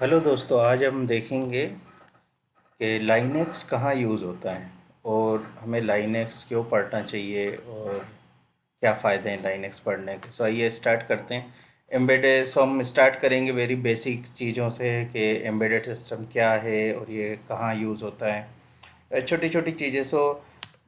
Hello दोस्तों, आज हम देखेंगे कि लाइनेक्स कहाँ यूज़ होता है और हमें लाइनेक्स क्यों पढ़ना चाहिए और क्या फ़ायदे हैं लाइनेक्स पढ़ने के। सो आइए स्टार्ट करते हैं। एम्बेडेड सो हम स्टार्ट करेंगे वेरी बेसिक चीज़ों से कि एम्बेडेड सिस्टम क्या है और ये कहाँ यूज़ होता है। छोटी छोटी चीज़ें। सो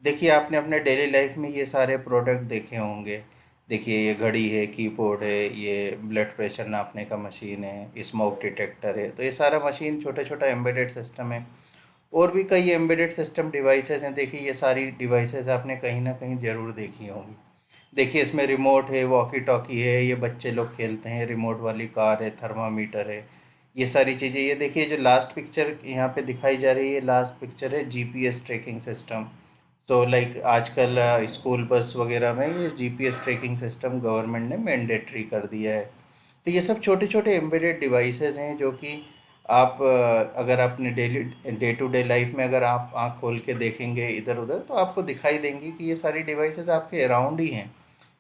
देखिए, आपने अपने डेली लाइफ में ये सारे प्रोडक्ट देखे होंगे। देखिए, ये घड़ी है, कीबोर्ड है, ये ब्लड प्रेशर नापने का मशीन है, स्मोक डिटेक्टर है। तो ये सारा मशीन छोटा छोटा एम्बेडेड सिस्टम है। और भी कई एम्बेडेड सिस्टम डिवाइसेस हैं। देखिए, ये सारी डिवाइसेस आपने कहीं ना कहीं ज़रूर देखी होंगी। देखिए, इसमें रिमोट है, वॉकी टॉकी है, ये बच्चे लोग खेलते हैं, रिमोट वाली कार है, थर्मामीटर है, ये सारी चीज़ें। ये देखिए, जो लास्ट पिक्चर यहाँ पे दिखाई जा रही है, लास्ट पिक्चर है GPS tracking system. So like आजकल स्कूल बस वगैरह में ये जीपीएस ट्रैकिंग सिस्टम गवर्नमेंट ने मैंडेटरी कर दिया है। तो ये सब छोटे छोटे एम्बेडेड डिवाइसेस हैं जो कि आप अगर अपने daily day to day life में अगर आप आँख खोल के देखेंगे इधर उधर, तो आपको दिखाई देंगी कि ये सारी डिवाइसेस आपके अराउंड ही हैं।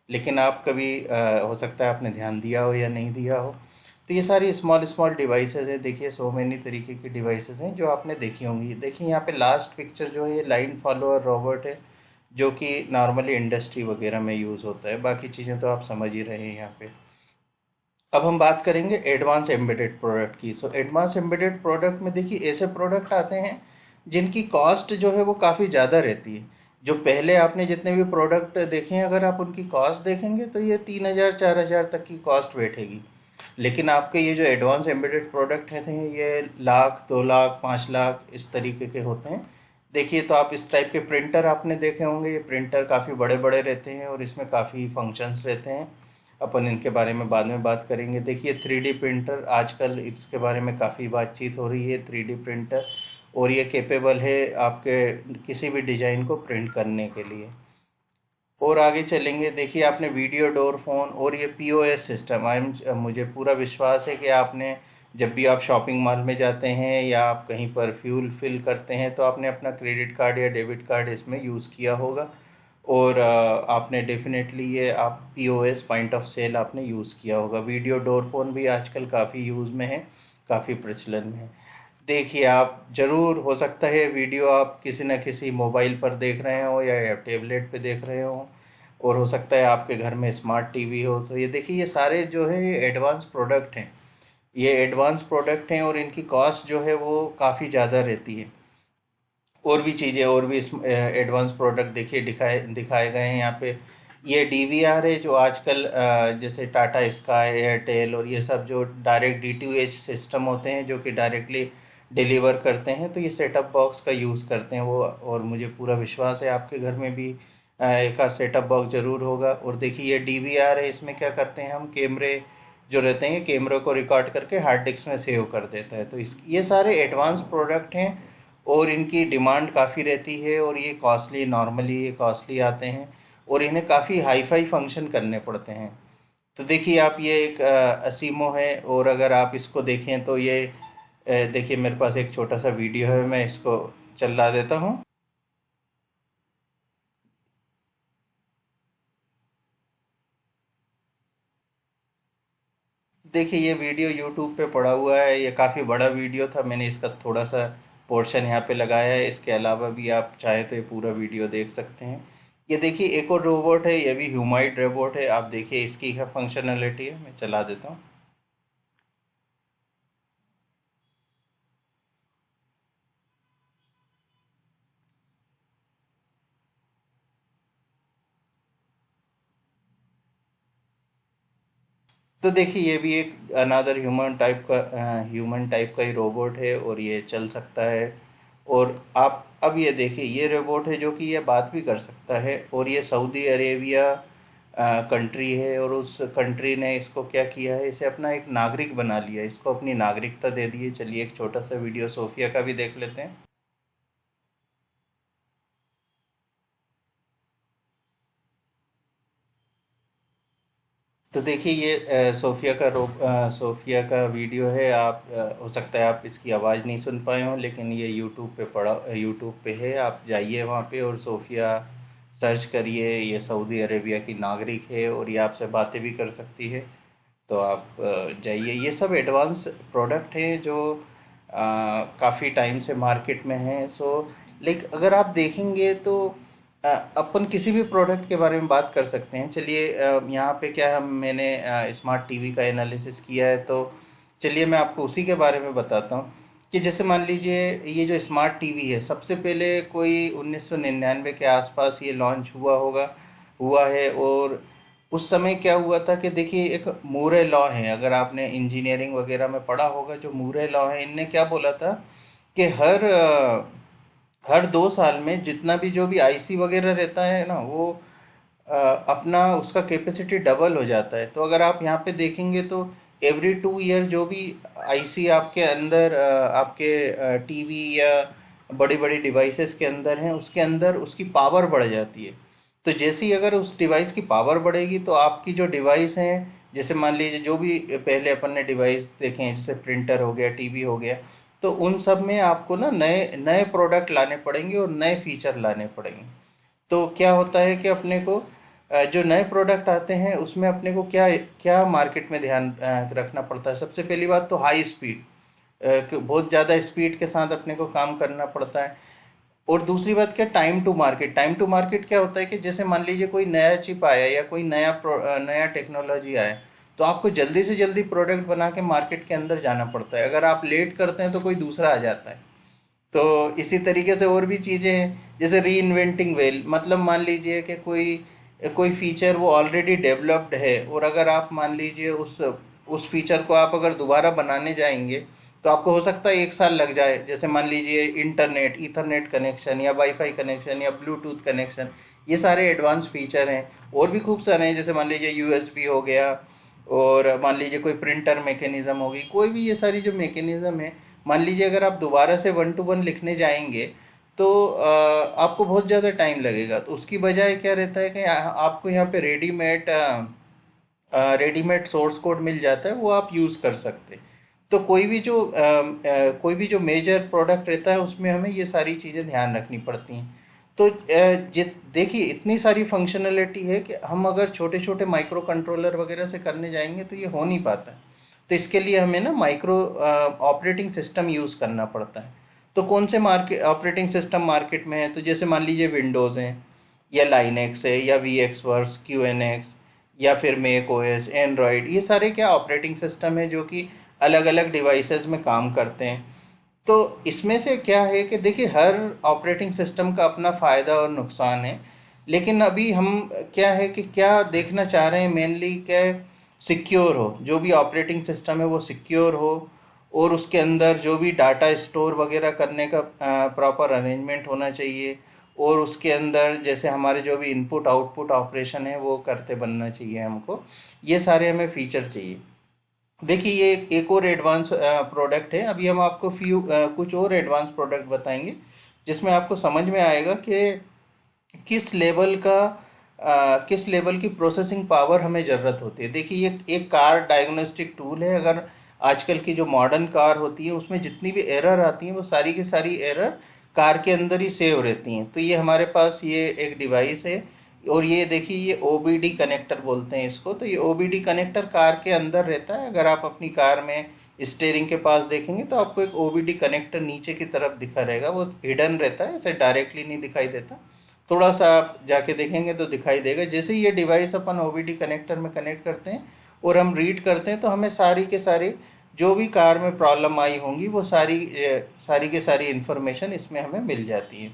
लेकिन आप कभी हो सकता है आपने ध्यान दिया हो या नहीं दिया हो। तो ये सारी स्मॉल स्मॉल डिवाइसेस हैं। देखिए, सो मैनी तरीके की डिवाइसेस हैं जो आपने देखी होंगी। देखिए, यहाँ पे लास्ट पिक्चर जो है, ये लाइन फॉलोअर रोबोट है, जो कि नॉर्मली इंडस्ट्री वगैरह में यूज़ होता है। बाकी चीज़ें तो आप समझ ही रहे हैं यहाँ पे। अब हम बात करेंगे एडवांस एम्बेडेड प्रोडक्ट की। सो एडवांस एम्बेडेड प्रोडक्ट में देखिए, ऐसे प्रोडक्ट आते हैं जिनकी कॉस्ट जो है वो काफ़ी ज़्यादा रहती है। जो पहले आपने जितने भी प्रोडक्ट देखे हैं, अगर आप उनकी कॉस्ट देखेंगे तो ये 3,000 4,000 तक की कॉस्ट बैठेगी। लेकिन आपके ये जो एडवांस एम्बेडेड प्रोडक्ट हैं ये लाख, 2 लाख, 5 लाख इस तरीके के होते हैं। देखिए, तो आप इस टाइप के प्रिंटर आपने देखे होंगे। ये प्रिंटर काफ़ी बड़े बड़े रहते हैं और इसमें काफ़ी फंक्शंस रहते हैं। अपन इनके बारे में बाद में बात करेंगे। देखिए, 3D प्रिंटर, आजकल इसके बारे में काफ़ी बातचीत हो रही है। 3D प्रिंटर, और ये केपेबल है आपके किसी भी डिज़ाइन को प्रिंट करने के लिए। और आगे चलेंगे। देखिए, आपने वीडियो डोर फोन और ये पीओएस सिस्टम, मुझे पूरा विश्वास है कि आपने जब भी आप शॉपिंग मॉल में जाते हैं या आप कहीं पर फ्यूल फिल करते हैं तो आपने अपना क्रेडिट कार्ड या डेबिट कार्ड इसमें यूज़ किया होगा। और आपने डेफिनेटली ये आप पीओएस, पॉइंट ऑफ सेल, आपने यूज़ किया होगा। वीडियो डोर फोन भी आजकल काफ़ी यूज़ में है, काफ़ी प्रचलन में है। देखिए, आप ज़रूर हो सकता है वीडियो आप किसी न किसी मोबाइल पर देख रहे हो या टैबलेट पे देख रहे हो, और हो सकता है आपके घर में स्मार्ट टीवी हो। तो ये देखिए, ये सारे जो है ये एडवांस प्रोडक्ट हैं। ये एडवांस प्रोडक्ट हैं और इनकी कॉस्ट जो है वो काफ़ी ज़्यादा रहती है। और भी चीज़ें, और भी एडवांस प्रोडक्ट देखिए दिखाए दिखाए गए हैं यहाँ पे। ये डीवीआर है जो आजकल जैसे टाटा स्काई, एयरटेल और ये सब जो डायरेक्ट डीटीएच सिस्टम होते हैं जो कि डायरेक्टली डिलीवर करते हैं, तो ये सेटअप बॉक्स का यूज़ करते हैं वो। और मुझे पूरा विश्वास है आपके घर में भी एक आध सेटअप बॉक्स ज़रूर होगा। और देखिए, ये डीवीआर है, इसमें क्या करते हैं हम, कैमरे जो रहते हैं, कैमरे को रिकॉर्ड करके हार्ड डिस्क में सेव कर देता है। तो इस ये सारे एडवांस प्रोडक्ट हैं और इनकी डिमांड काफ़ी रहती है और ये कॉस्टली, नॉर्मली ये कॉस्टली आते हैं और इन्हें काफ़ी हाई फाई फंक्शन करने पड़ते हैं। तो देखिए, आप ये एक असीमो है, और अगर आप इसको देखें तो ये देखिए, मेरे पास एक छोटा सा वीडियो है, मैं इसको चला देता हूँ। देखिए, ये वीडियो यूट्यूब पे पड़ा हुआ है। ये काफ़ी बड़ा वीडियो था, मैंने इसका थोड़ा सा पोर्शन यहाँ पे लगाया है। इसके अलावा भी आप चाहें तो ये पूरा वीडियो देख सकते हैं। ये देखिए, एक और रोबोट है, ये भी ह्यूमॉइड रोबोट है। आप देखिए, इसकी क्या फंक्शनैलिटी है, मैं चला देता हूँ। तो देखिए, ये भी एक अनादर ह्यूमन टाइप का ही रोबोट है और ये चल सकता है। और आप अब ये देखिए, ये रोबोट है जो कि ये बात भी कर सकता है। और ये सऊदी अरेबिया कंट्री है, और उस कंट्री ने इसको क्या किया है, इसे अपना एक नागरिक बना लिया, इसको अपनी नागरिकता दे दी है। चलिए, एक छोटा सा वीडियो सोफिया का भी देख लेते हैं। तो देखिए, ये सोफिया का वीडियो है। आप हो सकता है आप इसकी आवाज़ नहीं सुन पाए हों, लेकिन ये यूट्यूब पे है। आप जाइए वहाँ पे और सोफिया सर्च करिए। ये सऊदी अरेबिया की नागरिक है और ये आपसे बातें भी कर सकती है। तो आप जाइए। ये सब एडवांस प्रोडक्ट हैं जो काफ़ी टाइम से मार्केट में हैं। सो लाइक अगर आप देखेंगे तो अपन किसी भी प्रोडक्ट के बारे में बात कर सकते हैं। चलिए यहाँ पे क्या हम मैंने स्मार्ट टीवी का एनालिसिस किया है, तो चलिए मैं आपको उसी के बारे में बताता हूँ कि जैसे मान लीजिए ये जो स्मार्ट टीवी है, सबसे पहले कोई 1999 के आसपास ये लॉन्च हुआ है। और उस समय क्या हुआ था कि देखिए एक मूरे लॉ है, अगर आपने इंजीनियरिंग वगैरह में पढ़ा होगा, जो मूरे लॉ है इनने क्या बोला था कि हर 2 साल में जितना भी जो भी आईसी वगैरह रहता है ना, वो अपना उसका कैपेसिटी डबल हो जाता है। तो अगर आप यहाँ पे देखेंगे तो एवरी 2 ईयर जो भी आईसी आपके अंदर आपके टीवी या बड़ी बड़ी डिवाइसेस के अंदर हैं, उसके अंदर उसकी पावर बढ़ जाती है। तो जैसे ही अगर उस डिवाइस की पावर बढ़ेगी तो आपकी जो डिवाइस हैं, जैसे मान लीजिए जो भी पहले अपन ने डिवाइस देखे हैं, जैसे प्रिंटर हो गया, टीवी हो गया, तो उन सब में आपको ना नए नए प्रोडक्ट लाने पड़ेंगे और नए फीचर लाने पड़ेंगे। तो क्या होता है कि अपने को जो नए प्रोडक्ट आते हैं उसमें अपने को क्या क्या मार्केट में ध्यान रखना पड़ता है। सबसे पहली बात तो हाई स्पीड, बहुत ज़्यादा स्पीड के साथ अपने को काम करना पड़ता है। और दूसरी बात क्या, टाइम टू मार्केट क्या होता है कि जैसे मान लीजिए कोई नया चिप आया या कोई नया टेक्नोलॉजी आया, तो आपको जल्दी से जल्दी प्रोडक्ट बना के मार्केट के अंदर जाना पड़ता है। अगर आप लेट करते हैं तो कोई दूसरा आ जाता है। तो इसी तरीके से और भी चीज़ें हैं, जैसे री इन्वेंटिंग वेल, मतलब मान लीजिए कि कोई कोई फीचर वो ऑलरेडी डेवलप्ड है, और अगर आप मान लीजिए उस फीचर को आप अगर दोबारा बनाने जाएंगे तो आपको हो सकता है 1 साल लग जाए। जैसे मान लीजिए इंटरनेट, ईथरनेट कनेक्शन या वाईफाई कनेक्शन या ब्लूटूथ कनेक्शन, ये सारे एडवांस फीचर हैं। और भी खूब सारे हैं, जैसे मान लीजिए यूएसबी हो गया, और मान लीजिए कोई प्रिंटर मैकेनिज्म होगी, कोई भी ये सारी जो मैकेनिज्म है, मान लीजिए अगर आप दोबारा से 1 to 1 लिखने जाएंगे तो आपको बहुत ज़्यादा टाइम लगेगा। तो उसकी बजाय क्या रहता है कि आपको यहाँ पे रेडीमेड सोर्स कोड मिल जाता है, वो आप यूज़ कर सकते हैं। तो कोई भी जो मेजर प्रोडक्ट रहता है उसमें हमें ये सारी चीज़ें ध्यान रखनी पड़ती हैं। तो देखिए इतनी सारी फंक्शनैलिटी है कि हम अगर छोटे छोटे माइक्रो कंट्रोलर वगैरह से करने जाएंगे तो ये हो नहीं पाता है। तो इसके लिए हमें ना माइक्रो ऑपरेटिंग सिस्टम यूज़ करना पड़ता है। तो कौन से मार्केट ऑपरेटिंग सिस्टम मार्केट में है, तो जैसे मान लीजिए विंडोज़ हैं, या लाइनेक्स है, या VxWorks, Q N X, या फिर मेक ओएस, एंड्रॉयड, ये सारे क्या ऑपरेटिंग सिस्टम है जो कि अलग अलग डिवाइसेस में काम करते हैं। तो इसमें से क्या है कि देखिए हर ऑपरेटिंग सिस्टम का अपना फ़ायदा और नुकसान है। लेकिन अभी हम क्या है कि क्या देखना चाह रहे हैं मेनली, क्या सिक्योर हो, जो भी ऑपरेटिंग सिस्टम है वो सिक्योर हो, और उसके अंदर जो भी डाटा स्टोर वगैरह करने का प्रॉपर अरेंजमेंट होना चाहिए, और उसके अंदर जैसे हमारे जो भी इनपुट आउटपुट ऑपरेशन है वो करते बनना चाहिए हमको। ये सारे हमें फीचर चाहिए। देखिए ये एक और एडवांस प्रोडक्ट है। अभी हम आपको कुछ और एडवांस प्रोडक्ट बताएंगे जिसमें आपको समझ में आएगा कि किस लेवल की प्रोसेसिंग पावर हमें ज़रूरत होती है। देखिए ये एक कार डायग्नोस्टिक टूल है। अगर आजकल की जो मॉडर्न कार होती है उसमें जितनी भी एरर आती हैं वो सारी की सारी एरर कार के अंदर ही सेव रहती हैं। तो ये हमारे पास ये एक डिवाइस है, और ये देखिए ये ओबीडी कनेक्टर बोलते हैं इसको। तो ये ओबीडी कनेक्टर कार के अंदर रहता है। अगर आप अपनी कार में स्टीयरिंग के पास देखेंगे तो आपको एक ओबीडी कनेक्टर नीचे की तरफ दिखा रहेगा, वो हिडन रहता है, ऐसे डायरेक्टली नहीं दिखाई देता। थोड़ा सा आप जाके देखेंगे तो दिखाई देगा। जैसे ही ये डिवाइस अपन ओबीडी कनेक्टर में कनेक्ट करते हैं और हम रीड करते हैं तो हमें सारी के सारी जो भी कार में प्रॉब्लम आई होंगी वो सारी की सारी इन्फॉर्मेशन इसमें हमें मिल जाती है।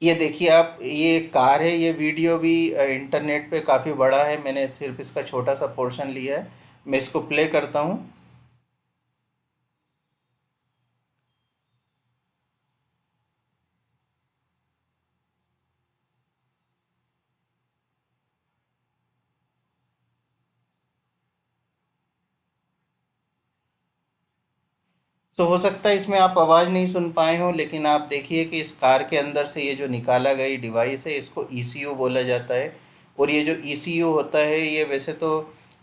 ये देखिए आप, ये एक कार है। ये वीडियो भी इंटरनेट पे काफ़ी बड़ा है, मैंने सिर्फ इसका छोटा सा पोर्शन लिया है। मैं इसको प्ले करता हूँ। तो हो सकता है इसमें आप आवाज़ नहीं सुन पाए हो, लेकिन आप देखिए कि इस कार के अंदर से ये जो निकाला गई डिवाइस है इसको ईसीयू बोला जाता है। और ये जो ईसीयू होता है ये वैसे तो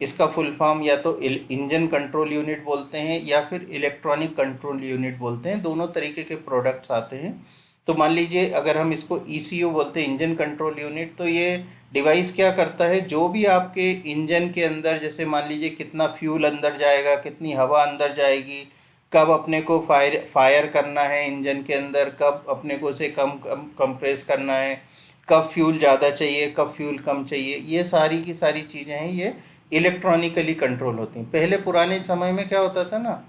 इसका फुल फॉर्म या तो इंजन कंट्रोल यूनिट बोलते हैं या फिर इलेक्ट्रॉनिक कंट्रोल यूनिट बोलते हैं, दोनों तरीके के प्रोडक्ट्स आते हैं। तो मान लीजिए अगर हम इसको ईसीयू बोलते हैं, इंजन कंट्रोल यूनिट, तो ये डिवाइस क्या करता है, जो भी आपके इंजन के अंदर, जैसे मान लीजिए कितना फ्यूल अंदर जाएगा, कितनी हवा अंदर जाएगी, कब अपने को फायर करना है इंजन के अंदर, कब अपने को उसे कम कंप्रेस करना है, कब फ्यूल ज़्यादा चाहिए, कब फ्यूल कम चाहिए, ये सारी की सारी चीज़ें हैं, ये इलेक्ट्रॉनिकली कंट्रोल होती हैं। पहले पुराने समय में क्या होता था ना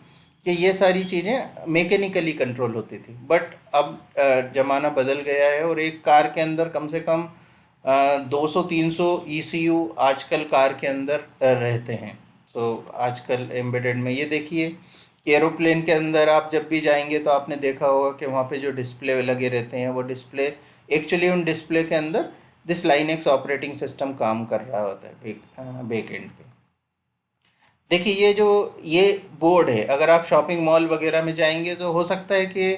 कि ये सारी चीज़ें मैकेनिकली कंट्रोल होती थी, बट अब ज़माना बदल गया है और एक कार के अंदर कम से कम 200-300 ईसीयू आजकल कार के अंदर रहते हैं। तो आजकल एम्बेडेड में ये देखिए, एरोप्लेन के अंदर आप जब भी जाएंगे तो आपने देखा होगा कि वहाँ पे जो डिस्प्ले लगे रहते हैं, वो डिस्प्ले एक्चुअली उन डिस्प्ले के अंदर दिस लाइनेक्स ऑपरेटिंग सिस्टम काम कर रहा होता है बैक एंड पे। देखिए ये बोर्ड है, अगर आप शॉपिंग मॉल वगैरह में जाएंगे तो हो सकता है कि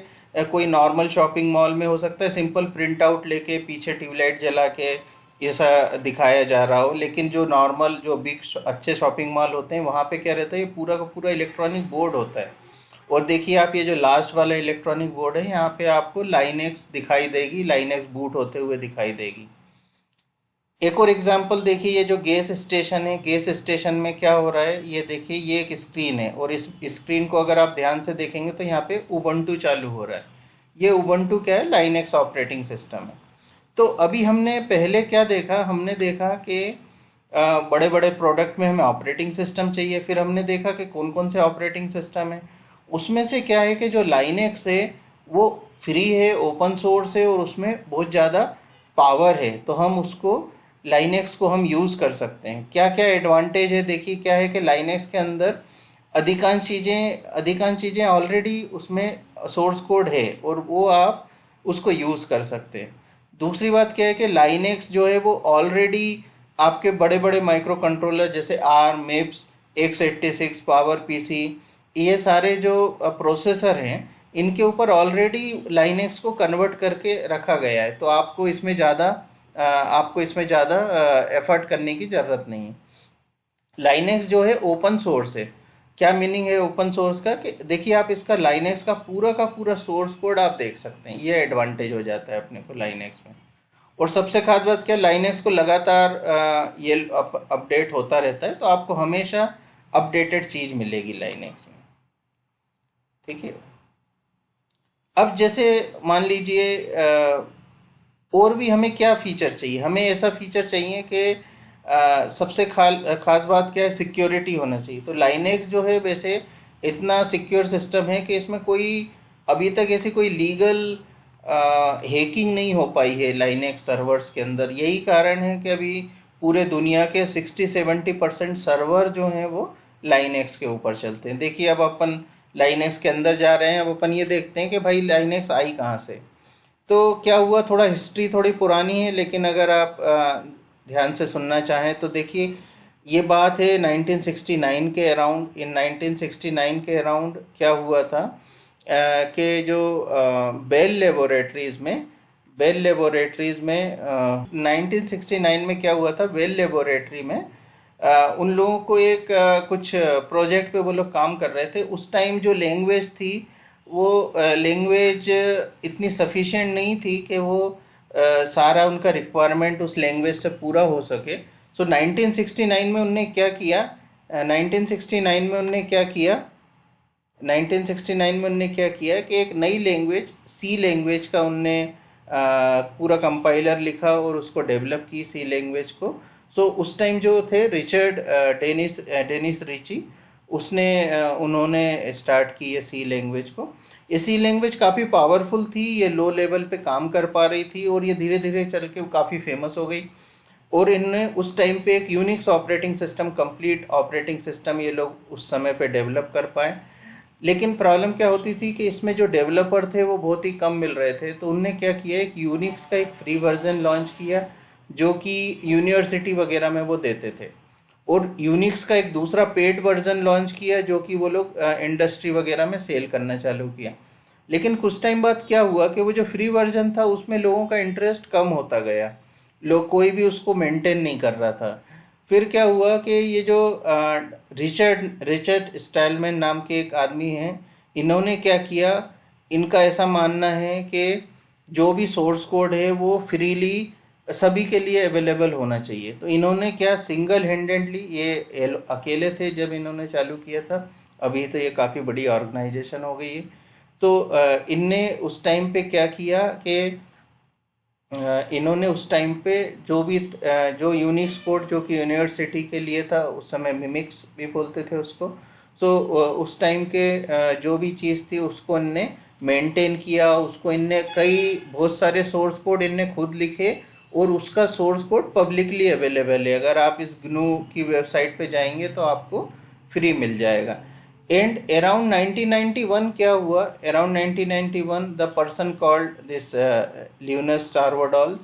कोई नॉर्मल शॉपिंग मॉल में हो सकता है सिंपल प्रिंट आउट लेके पीछे ट्यूबलाइट जला के ऐसा दिखाया जा रहा हो, लेकिन जो नॉर्मल जो बिग अच्छे शॉपिंग मॉल होते हैं वहाँ पे क्या रहता है, ये पूरा का पूरा इलेक्ट्रॉनिक बोर्ड होता है। और देखिए आप ये जो लास्ट वाला इलेक्ट्रॉनिक बोर्ड है, यहाँ पे आपको लाइनेक्स दिखाई देगी, लाइनेक्स बूट होते हुए दिखाई देगी। एक और एग्जांपल देखिए, ये जो गैस स्टेशन है, गैस स्टेशन में क्या हो रहा है, ये देखिए ये एक स्क्रीन है और इस स्क्रीन को अगर आप ध्यान से देखेंगे तो यहाँ पे उबंटू चालू हो रहा है। ये उबंटू क्या है, लाइनेक्स ऑपरेटिंग सिस्टम है। तो अभी हमने पहले क्या देखा, हमने देखा कि बड़े बड़े प्रोडक्ट में हमें ऑपरेटिंग सिस्टम चाहिए, फिर हमने देखा कि कौन कौन से ऑपरेटिंग सिस्टम है। उसमें से क्या है कि जो लाइनेक्स है वो फ्री है, ओपन सोर्स है और उसमें बहुत ज़्यादा पावर है, तो हम उसको लाइनेक्स को हम यूज़ कर सकते हैं। क्या क्या एडवांटेज है, देखिए क्या है कि लाइनेक्स के अंदर अधिकांश चीज़ें ऑलरेडी उसमें सोर्स कोड है और वो आप उसको यूज़ कर सकते हैं। दूसरी बात क्या है कि लाइनेक्स जो है वो ऑलरेडी आपके बड़े बड़े माइक्रो कंट्रोलर जैसे arm, maps, x86, power PC, ये सारे जो प्रोसेसर हैं इनके ऊपर ऑलरेडी लाइनेक्स को कन्वर्ट करके रखा गया है, तो आपको इसमें ज़्यादा एफर्ट करने की ज़रूरत नहीं है। लाइनेक्स जो है ओपन सोर्स है। क्या मीनिंग है ओपन सोर्स का, कि देखिए आप इसका लाइनेक्स का पूरा सोर्स कोड आप देख सकते हैं, ये एडवांटेज हो जाता है अपने को लाइनेक्स में। और सबसे खास बात क्या, लाइनेक्स को लगातार ये अपडेट होता रहता है, तो आपको हमेशा अपडेटेड चीज़ मिलेगी लाइनेक्स में, ठीक है। अब जैसे मान लीजिए और भी हमें क्या फीचर चाहिए, हमें ऐसा फीचर चाहिए कि सबसे खास बात क्या है, सिक्योरिटी होना चाहिए। तो लाइनेक्स जो है वैसे इतना सिक्योर सिस्टम है कि इसमें कोई अभी तक ऐसी कोई लीगल हैकिंग नहीं हो पाई है लाइनेक्स सर्वर्स के अंदर। यही कारण है कि अभी पूरे दुनिया के 60-70% सर्वर जो हैं वो लाइनेक्स के ऊपर चलते हैं। देखिए अब अपन लाइनेक्स के अंदर जा रहे हैं, अब अपन ये देखते हैं कि भाई लाइनेक्स आई कहाँ से। तो क्या हुआ, थोड़ा हिस्ट्री थोड़ी पुरानी है, लेकिन अगर आप ध्यान से सुनना चाहें तो देखिए ये बात है 1969 के अराउंड। इन 1969 के अराउंड क्या हुआ था कि जो बेल लेबोरेटरीज़ में 1969 में क्या हुआ था, बेल लेबोरेटरी में उन लोगों को एक कुछ प्रोजेक्ट पे वो लोग काम कर रहे थे। उस टाइम जो लैंग्वेज थी वो लैंग्वेज इतनी सफिशिएंट नहीं थी कि वो सारा उनका रिक्वायरमेंट उस लैंग्वेज से पूरा हो सके। सो 1969 में उनने क्या किया 1969 में उनने क्या किया 1969 में उनने क्या किया कि एक नई लैंग्वेज सी लैंग्वेज का उनने पूरा कंपाइलर लिखा और उसको डेवलप की सी लैंग्वेज को। सो उस टाइम जो थे रिचर्ड डेनिस रिची, उन्होंने स्टार्ट की ये सी लैंग्वेज को। ये सी लैंग्वेज काफ़ी पावरफुल थी, ये लो लेवल पे काम कर पा रही थी और ये धीरे धीरे चल के काफ़ी फेमस हो गई। और इनने उस टाइम पे एक Unix operating system, complete operating system ये लोग उस समय पे डेवलप कर पाए। लेकिन प्रॉब्लम क्या होती थी कि इसमें जो डेवलपर थे वो बहुत ही कम मिल रहे थे, तो उनने क्या किया, एक यूनिक्स का एक फ्री वर्जन लॉन्च किया जो कि यूनिवर्सिटी वगैरह में वो देते थे, और यूनिक्स का एक दूसरा पेड वर्जन लॉन्च किया जो कि वो लोग इंडस्ट्री वगैरह में सेल करना चालू किया। लेकिन कुछ टाइम बाद क्या हुआ कि वो जो फ्री वर्जन था उसमें लोगों का इंटरेस्ट कम होता गया, कोई भी उसको मेंटेन नहीं कर रहा था। फिर क्या हुआ कि ये जो रिचर्ड स्टालमैन नाम के एक आदमी हैं, इन्होंने क्या किया, इनका ऐसा मानना है कि जो भी सोर्स कोड है वो फ्रीली सभी के लिए अवेलेबल होना चाहिए। तो इन्होंने क्या सिंगल हैंडेडली, ये अकेले थे जब इन्होंने चालू किया था, अभी तो ये काफ़ी बड़ी ऑर्गेनाइजेशन हो गई है। तो इनने उस टाइम पे क्या किया कि इन्होंने उस टाइम पे जो भी जो यूनिक्स कोड जो कि यूनिवर्सिटी के लिए था, उस समय मिमिक्स भी बोलते थे उसको। सो उस टाइम के जो भी चीज़ थी उसको इनने मेंटेन किया, उसको इनने बहुत सारे सोर्स कोड इनने खुद लिखे, और उसका सोर्स कोड पब्लिकली अवेलेबल है। अगर आप इस GNU की वेबसाइट पे जाएंगे तो आपको फ्री मिल जाएगा। एंड अराउंड 1991 क्या हुआ, around 1991 the person called this Linus Torvalds,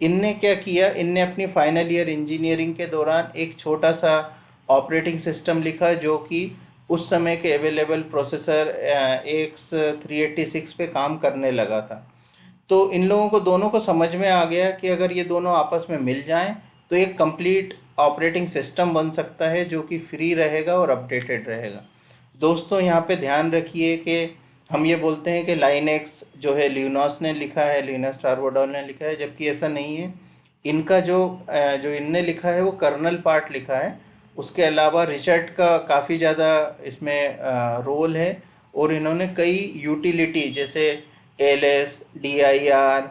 इनने क्या किया, इनने अपनी फाइनल ईयर इंजीनियरिंग के दौरान एक छोटा सा ऑपरेटिंग सिस्टम लिखा जो कि उस समय के अवेलेबल प्रोसेसर X386 पे काम करने लगा था। तो इन लोगों को दोनों को समझ में आ गया कि अगर ये दोनों आपस में मिल जाएं तो एक कंप्लीट ऑपरेटिंग सिस्टम बन सकता है जो कि फ्री रहेगा और अपडेटेड रहेगा। दोस्तों यहाँ पे ध्यान रखिए कि हम ये बोलते हैं कि लाइनेक्स जो है लियोनस ने लिखा है, लियोनस टार्वोडाल ने लिखा है, जबकि ऐसा नहीं है। इनका जो इनने लिखा है वो कर्नल पार्ट लिखा है, उसके अलावा रिचर्ड का काफ़ी ज़्यादा इसमें रोल है। और इन्होंने कई यूटिलिटी जैसे एलएस, DIR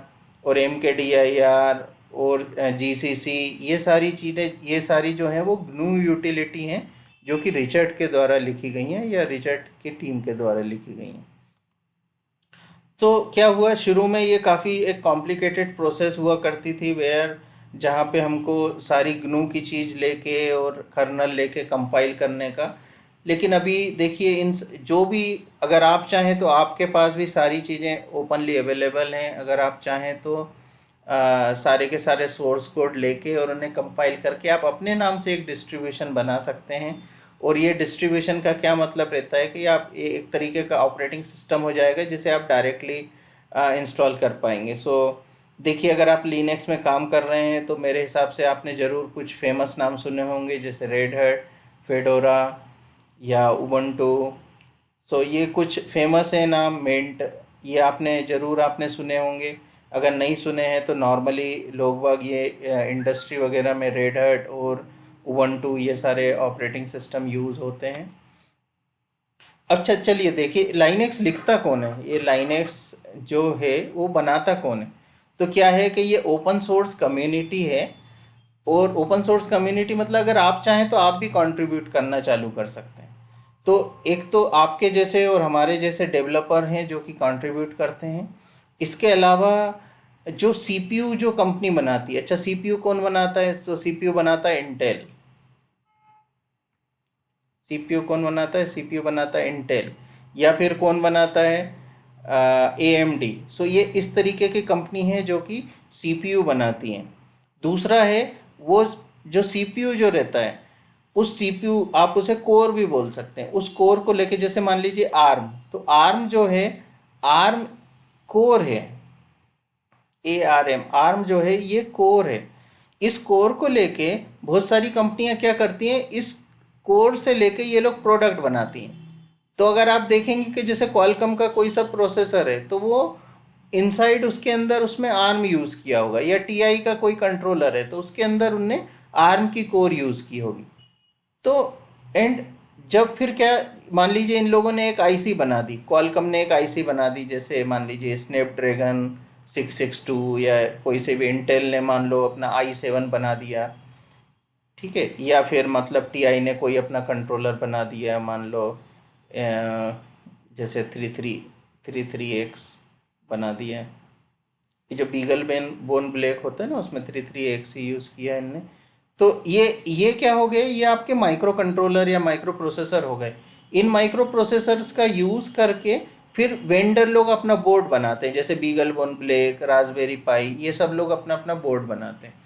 और MKDIR और GCC, ये सारी चीज़ें, ये सारी जो हैं वो GNU यूटिलिटी हैं जो कि रिचर्ड के द्वारा लिखी गई हैं या रिचर्ड की टीम के द्वारा लिखी गई हैं। तो क्या हुआ, शुरू में ये काफ़ी एक कॉम्प्लिकेटेड प्रोसेस हुआ करती थी, वेयर जहाँ पे हमको सारी GNU की चीज़ लेके और कर्नल लेके कंपाइल करने का। लेकिन अभी देखिए इन जो भी, अगर आप चाहें तो आपके पास भी सारी चीज़ें ओपनली अवेलेबल हैं। अगर आप चाहें तो सारे के सारे सोर्स कोड लेके और उन्हें कंपाइल करके आप अपने नाम से एक डिस्ट्रीब्यूशन बना सकते हैं। और ये डिस्ट्रीब्यूशन का क्या मतलब रहता है कि आप एक तरीके का ऑपरेटिंग सिस्टम हो जाएगा जिसे आप डायरेक्टली इंस्टॉल कर पाएंगे। सो देखिए, अगर आप लिनक्स में काम कर रहे हैं तो मेरे हिसाब से आपने ज़रूर कुछ फेमस नाम सुने होंगे, जैसे रेड हैट, फेडोरा या उबंटू। सो ये कुछ फेमस है नाम, मिंट, ये आपने सुने होंगे। अगर नहीं सुने हैं तो नॉर्मली लोग बाग ये इंडस्ट्री वगैरह में रेड हैट और उबंटू ये सारे ऑपरेटिंग सिस्टम यूज़ होते हैं। अच्छा चलिए देखिए, लाइनेक्स लिखता कौन है, ये लाइनेक्स जो है वो बनाता कौन है। तो क्या है कि ये ओपन सोर्स कम्युनिटी है, और ओपन सोर्स कम्युनिटी मतलब अगर आप चाहें तो आप भी कंट्रीब्यूट करना चालू कर सकते हैं। तो एक तो आपके जैसे और हमारे जैसे डेवलपर हैं जो कि कंट्रीब्यूट करते हैं। इसके अलावा जो CPU जो कंपनी बनाती है, अच्छा CPU कौन बनाता है, तो CPU बनाता है इंटेल। CPU कौन बनाता है, CPU बनाता है इंटेल। या फिर कौन बनाता है, AMD। सो ये इस तरीके की कंपनी है जो कि CPU बनाती हैं। दूसरा है वो जो CPU जो रहता है, उस CPU आप उसे कोर भी बोल सकते हैं। उस कोर को लेके जैसे मान लीजिए ARM, तो ARM जो है, ARM कोर है, ARM जो है ये कोर है। इस कोर को लेके बहुत सारी कंपनियां क्या करती हैं, इस कोर से लेके ये लोग प्रोडक्ट बनाती हैं। तो अगर आप देखेंगे कि जैसे क्वालकॉम का कोई सा प्रोसेसर है तो वो इनसाइड उसके अंदर उसमें ARM यूज़ किया होगा, या TI का कोई कंट्रोलर है तो उसके अंदर उनने ARM की कोर यूज़ की होगी। तो एंड जब फिर क्या, मान लीजिए इन लोगों ने एक IC बना दी, क्वालकॉम ने एक IC बना दी, जैसे मान लीजिए स्नैपड्रैगन 662, या कोई से भी इंटेल ने मान लो अपना i7 बना दिया, ठीक है। या फिर मतलब TI ने कोई अपना कंट्रोलर बना दिया, मान लो जैसे 33X बना दिया। ये जो बीगल बोन ब्लैक होता है ना, उसमें 33X ही यूज़ किया इनने। तो ये क्या हो गए, ये आपके माइक्रो कंट्रोलर या माइक्रो प्रोसेसर हो गए। इन माइक्रो प्रोसेसर्स का यूज़ करके फिर वेंडर लोग अपना बोर्ड बनाते हैं, जैसे बीगल बोन ब्लैक, रास्पबेरी पाई, ये सब लोग अपना अपना बोर्ड बनाते हैं।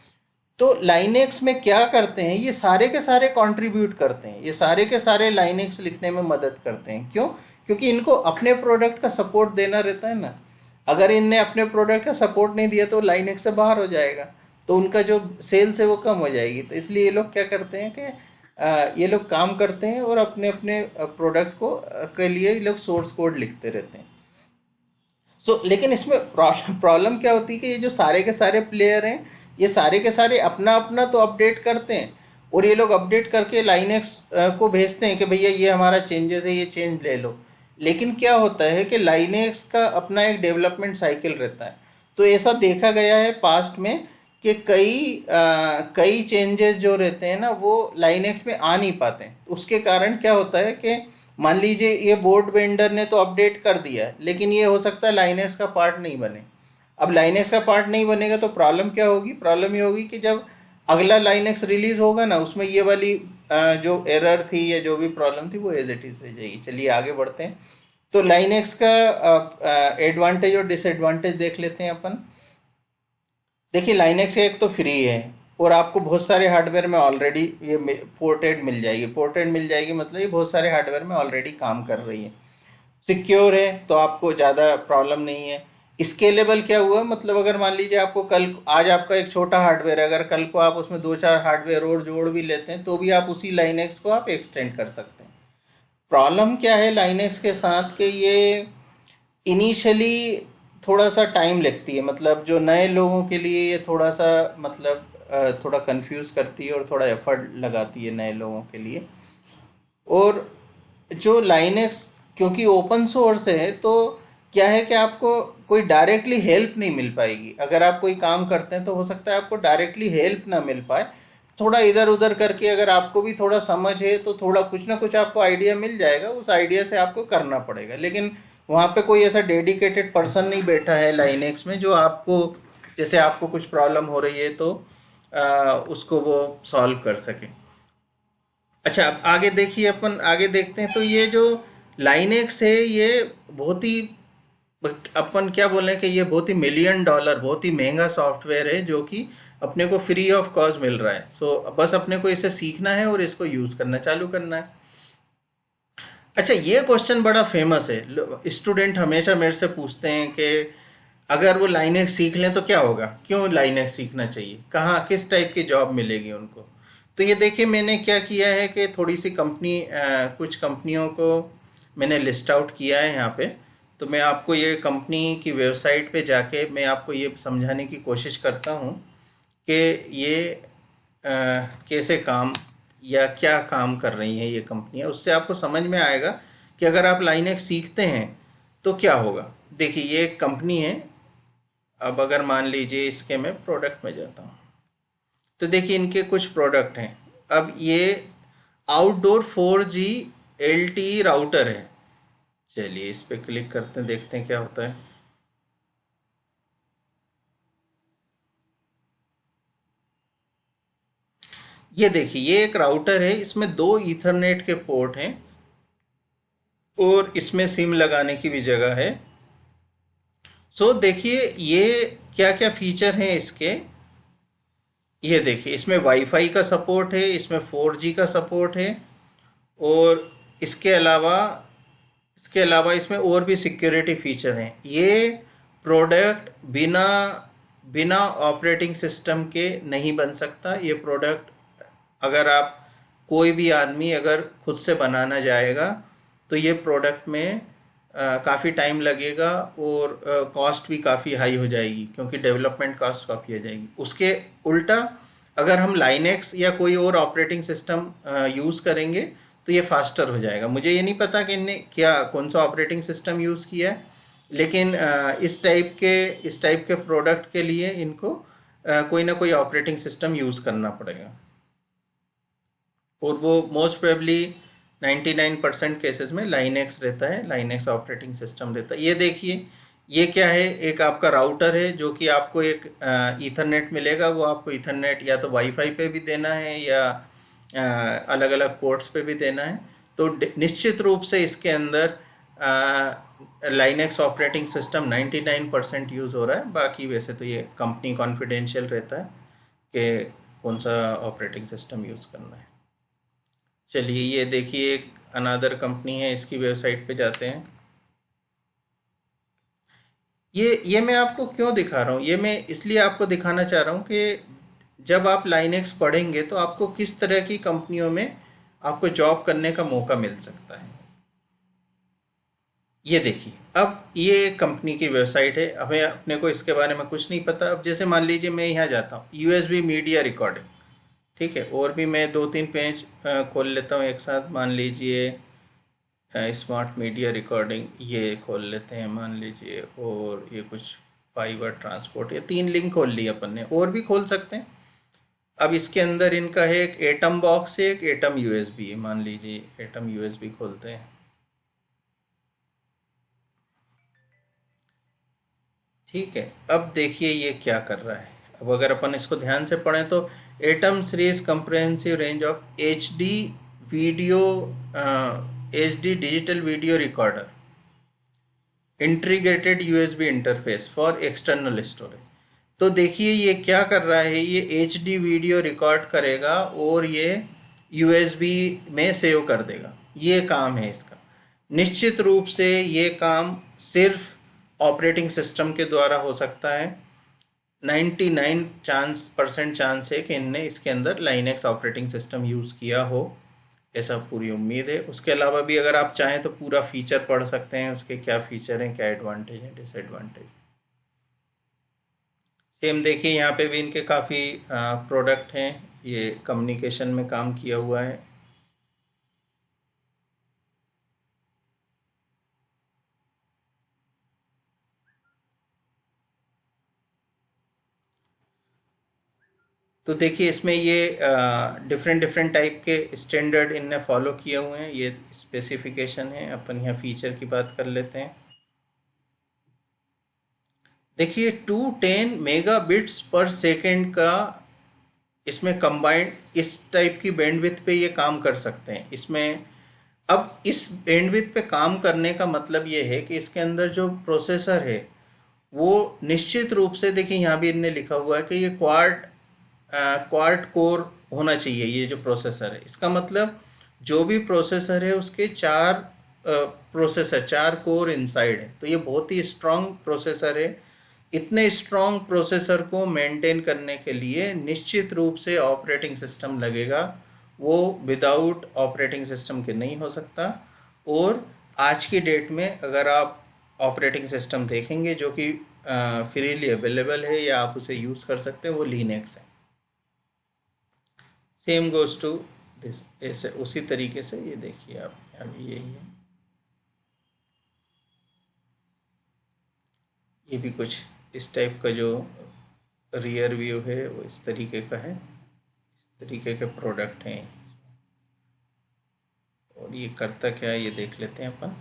तो लाइनेक्स में क्या करते हैं, ये सारे के सारे कंट्रीब्यूट करते हैं, ये सारे के सारे लाइनेक्स लिखने में मदद करते हैं। क्यों? क्योंकि इनको अपने प्रोडक्ट का सपोर्ट देना रहता है ना। अगर इनने अपने प्रोडक्ट का सपोर्ट नहीं दिया तो लाइनेक्स से बाहर हो जाएगा, तो उनका जो सेल्स है वो कम हो जाएगी। तो इसलिए ये लोग क्या करते हैं कि ये लोग काम करते हैं और अपने अपने प्रोडक्ट को के लिए ये लोग सोर्स कोड लिखते रहते हैं। लेकिन इसमें प्रॉब्लम क्या होती है कि ये जो सारे के सारे प्लेयर हैं, ये सारे के सारे अपना अपना तो अपडेट करते हैं, और ये लोग अपडेट करके लाइनेक्स को भेजते हैं कि भैया ये हमारा चेंजेस है, ये चेंज ले लो। लेकिन क्या होता है कि लाइनेक्स का अपना एक डेवलपमेंट साइकिल रहता है। तो ऐसा देखा गया है पास्ट में कि कई चेंजेस जो रहते हैं ना, वो लाइनेक्स में आ नहीं पाते हैं। उसके कारण क्या होता है कि मान लीजिए ये बोर्ड वेंडर ने तो अपडेट कर दिया है, लेकिन ये हो सकता है लाइनेक्स का पार्ट नहीं बने। अब लाइनेक्स का पार्ट नहीं बनेगा तो प्रॉब्लम क्या होगी? प्रॉब्लम ये होगी कि जब अगला लाइनेक्स रिलीज होगा ना, उसमें ये वाली जो एरर थी या जो भी प्रॉब्लम थी वो एज इट इज रह जाएगी। चलिए आगे बढ़ते हैं। तो लाइनेक्स का एडवांटेज और डिसएडवांटेज देख लेते हैं अपन। देखिए, लाइनेक्स एक तो फ्री है, और आपको बहुत सारे हार्डवेयर में ऑलरेडी ये पोर्टेड मिल जाएगी। पोर्टेड मिल जाएगी मतलब ये बहुत सारे हार्डवेयर में ऑलरेडी काम कर रही है। सिक्योर है तो आपको ज़्यादा प्रॉब्लम नहीं है। स्केलेबल क्या हुआ? मतलब अगर मान लीजिए आपको आज आपका एक छोटा हार्डवेयर है, अगर कल को आप उसमें 2-4 हार्डवेयर और जोड़ भी लेते हैं तो भी आप उसी लाइनेक्स को आप एक्सटेंड कर सकते हैं। प्रॉब्लम क्या है लाइनेक्स के साथ कि ये इनिशियली थोड़ा सा टाइम लगती है। मतलब जो नए लोगों के लिए ये थोड़ा सा मतलब थोड़ा कंफ्यूज करती है और थोड़ा एफर्ट लगाती है नए लोगों के लिए। और जो लाइनेक्स क्योंकि ओपन सोर्स है, तो क्या है कि आपको कोई डायरेक्टली हेल्प नहीं मिल पाएगी। अगर आप कोई काम करते हैं तो हो सकता है आपको डायरेक्टली हेल्प ना मिल पाए। थोड़ा इधर उधर करके अगर आपको भी थोड़ा समझ है तो थोड़ा कुछ ना कुछ आपको आइडिया मिल जाएगा, उस आइडिया से आपको करना पड़ेगा। लेकिन वहाँ पे कोई ऐसा डेडिकेटेड पर्सन नहीं बैठा है लाइनेक्स में जो आपको, जैसे आपको कुछ प्रॉब्लम हो रही है तो उसको वो सॉल्व कर सके। अच्छा, अब आगे देखिए, अपन आगे देखते हैं। तो ये जो लाइनेक्स है ये बहुत ही, अपन क्या बोले कि ये बहुत ही $1,000,000 बहुत ही महंगा सॉफ्टवेयर है जो कि अपने को फ्री ऑफ कॉस्ट मिल रहा है। बस अपने को इसे सीखना है और इसको यूज़ करना चालू करना है। अच्छा, ये क्वेश्चन बड़ा फेमस है। स्टूडेंट हमेशा मेरे से पूछते हैं कि अगर वो लाइनेक्स सीख लें तो क्या होगा, क्यों लाइनेक्स सीखना चाहिए, कहाँ किस टाइप की जॉब मिलेगी उनको। तो ये देखिए, मैंने क्या किया है कि थोड़ी सी कुछ कंपनियों को मैंने लिस्ट आउट किया है यहाँ पे। तो मैं आपको ये कंपनी की वेबसाइट पे जाके मैं आपको ये समझाने की कोशिश करता हूँ कि ये कैसे काम या क्या काम कर रही हैं ये कंपनियाँ। उससे आपको समझ में आएगा कि अगर आप लाइनेक्स सीखते हैं तो क्या होगा। देखिए, ये एक कंपनी है। अब अगर मान लीजिए इसके मैं प्रोडक्ट में जाता हूँ तो देखिए इनके कुछ प्रोडक्ट हैं। अब ये आउटडोर 4G LTE राउटर है। चलिए इस पर क्लिक करते हैं, देखते हैं क्या होता है। ये देखिए, ये एक राउटर है, इसमें 2 ईथरनेट के पोर्ट हैं और इसमें सिम लगाने की भी जगह है। देखिए ये क्या क्या फीचर हैं इसके। ये देखिए, इसमें वाईफाई का सपोर्ट है, इसमें 4G का सपोर्ट है, और इसके अलावा इसमें और भी सिक्योरिटी फीचर हैं। ये प्रोडक्ट बिना बिना ऑपरेटिंग सिस्टम के नहीं बन सकता। ये प्रोडक्ट अगर आप कोई भी आदमी अगर खुद से बनाना जाएगा तो ये प्रोडक्ट में काफ़ी टाइम लगेगा और कॉस्ट भी काफ़ी हाई हो जाएगी, क्योंकि डेवलपमेंट कॉस्ट काफ़ी हो जाएगी। उसके उल्टा अगर हम लाइनेक्स या कोई और ऑपरेटिंग सिस्टम यूज़ करेंगे तो ये फास्टर हो जाएगा। मुझे ये नहीं पता कि इनने कौन सा ऑपरेटिंग सिस्टम यूज़ किया है, लेकिन इस टाइप के प्रोडक्ट के लिए इनको कोई ना कोई ऑपरेटिंग सिस्टम यूज़ करना पड़ेगा, और वो मोस्ट प्रोबेबली 99% केसेस में लाइनेक्स रहता है, लाइनेक्स ऑपरेटिंग सिस्टम रहता है। ये देखिए, ये क्या है, एक आपका राउटर है जो कि आपको एक ईथरनेट मिलेगा। वो आपको ईथरनेट या तो वाईफाई पे भी देना है या अलग अलग पोर्ट्स पे भी देना है। तो निश्चित रूप से इसके अंदर लाइनेक्स ऑपरेटिंग सिस्टम 99% यूज़ हो रहा है। बाकी वैसे तो ये कंपनी कॉन्फिडेंशियल रहता है कि कौन सा ऑपरेटिंग सिस्टम यूज़ करना है। चलिए ये देखिए, एक अनादर कंपनी है, इसकी वेबसाइट पे जाते हैं। ये मैं आपको क्यों दिखा रहा हूँ, ये मैं इसलिए आपको दिखाना चाह रहा हूँ कि जब आप लाइनेक्स पढ़ेंगे तो आपको किस तरह की कंपनियों में आपको जॉब करने का मौका मिल सकता है। ये देखिए, अब ये कंपनी की वेबसाइट है, हमें अपने को इसके बारे में कुछ नहीं पता। अब जैसे मान लीजिए मैं यहाँ जाता हूँ, यूएसबी मीडिया रिकॉर्डिंग, ठीक है, और भी मैं दो तीन पेज खोल लेता हूँ एक साथ। मान लीजिए स्मार्ट मीडिया रिकॉर्डिंग ये खोल लेते हैं मान लीजिए, और ये कुछ फाइबर ट्रांसपोर्ट, ये तीन लिंक खोल लिए अपन ने, और भी खोल सकते हैं। अब इसके अंदर इनका है एक एटम बॉक्स है, एक एटम यूएसबी है। मान लीजिए एटम यूएसबी खोलते हैं, ठीक है। अब देखिए ये क्या कर रहा है। अब अगर अपन इसको ध्यान से पढ़ें तो atom series comprehensive range of H D video, H D digital video recorder, integrated USB interface for external storage. तो देखिए ये क्या कर रहा है, ये एच डी वीडियो रिकॉर्ड करेगा और ये यूएसबी में सेव कर देगा। ये काम है इसका। निश्चित रूप से ये काम सिर्फ ऑपरेटिंग सिस्टम के द्वारा हो सकता है। 99% चांस है कि इनने इसके अंदर लाइनेक्स ऑपरेटिंग सिस्टम यूज़ किया हो, ऐसा पूरी उम्मीद है। उसके अलावा भी अगर आप चाहें तो पूरा फीचर पढ़ सकते हैं, उसके क्या फीचर हैं, क्या एडवांटेज हैं, डिसएडवांटेज। सेम देखिए यहाँ पे भी इनके काफ़ी प्रोडक्ट हैं, ये कम्युनिकेशन में काम किया हुआ है। तो देखिए इसमें ये डिफरेंट डिफरेंट टाइप के स्टैंडर्ड इनने फॉलो किए हुए हैं, ये स्पेसिफिकेशन है। अपन यहाँ फीचर की बात कर लेते हैं। देखिए 210 मेगा बिट्स पर सेकेंड का इसमें कंबाइंड इस टाइप की बैंडविड्थ पे ये काम कर सकते हैं इसमें। अब इस बैंडविड्थ पे काम करने का मतलब ये है कि इसके अंदर जो प्रोसेसर है वो निश्चित रूप से, देखिए यहाँ भी इनने लिखा हुआ है कि ये क्वाड कोर होना चाहिए। ये जो प्रोसेसर है, इसका मतलब जो भी प्रोसेसर है उसके चार कोर इनसाइड है, तो ये बहुत ही स्ट्रांग प्रोसेसर है। इतने स्ट्रांग प्रोसेसर को मेंटेन करने के लिए निश्चित रूप से ऑपरेटिंग सिस्टम लगेगा, वो विदाउट ऑपरेटिंग सिस्टम के नहीं हो सकता। और आज की डेट में अगर आप ऑपरेटिंग सिस्टम देखेंगे जो कि फ्रीली अवेलेबल है या आप उसे यूज़ कर सकते हैं, वो लिनक्स है। सेम गोज टू दिस, ऐसे उसी तरीके से ये देखिए आप, अभी यही है। ये भी कुछ इस टाइप का जो रियर व्यू है वो इस तरीके का है, इस तरीके के प्रोडक्ट हैं। और ये करता क्या है ये देख लेते हैं अपन।